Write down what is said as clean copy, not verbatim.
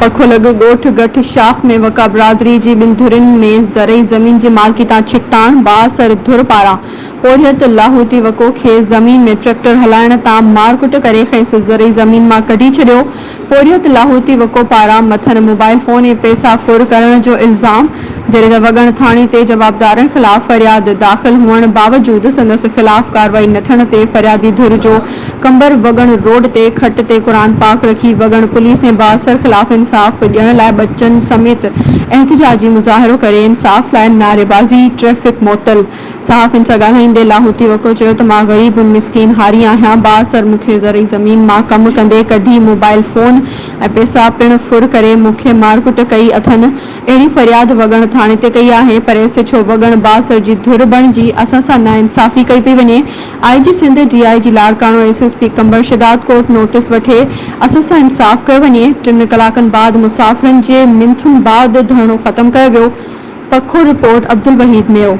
पखो लॻो ॻोठ गठ शाख में वका बिरादरी जी ॿिनि धुरियुनि में ज़रई ज़मीन जी मालिकी तां छिकताण बासर धुर पारां पोरियत लाहौती वको खे ज़मीन में ट्रैक्टर हलाइण तां मारकुट करे खेसि ज़रई ज़मीन मां कढी छॾियो। पोरियत लाहौती वको पारां मथनि मोबाइल फोन ऐं पैसा फुर करण जो इल्ज़ाम जॾहिं त वॻण थाणे ते जवाबदारनि ख़िलाफ़ फ़रियाद दाख़िल हुअण बावजूदि संदसि ख़िलाफ़ कार्रवाई न थियण ते फ़रियादी धुर जो कंबर वॻण रोड ते खट ते क़ुरान पाक रखी वॻण पुलिस ऐं बासर ख़िलाफ़ इंसाफ़ ॾियण लाइ बच्चन समेत एहतिजाजी मुज़ाहिरो करे इंसाफ़ लाइ नारेबाज़ी ट्रैफ़िक मुअत्तल। सहाफ़ियुनि सां ॻाल्हाईंदे लाहौती वको चयो त मां ग़रीब मिसकीन हारी आहियां। बासर मूंखे ज़रई ज़मीन मां कमु कंदे कढी मोबाइल फोन ऐं पैसा पिणु फुर करे मूंखे मारकुट कई अथनि। अहिड़ी फ़रियाद वॻण थाणे ते कई आहे पर ऐसे छो वॻण बासर जी धुर बणिजी असां सां नाइंसाफ़ी कई पई वञे। IG Sindh DIG Larkana SSP कंबर शिदात कोर्ट नोटिस वठे असां सां इंसाफ़ कयो वञे। 3 कलाकनि बाद मुसाफ़िरनि जे मिंथुनि बाद धरणो ख़त्म कयो वियो। पखो रिपोर्ट अब्दुल वहीद मेयो।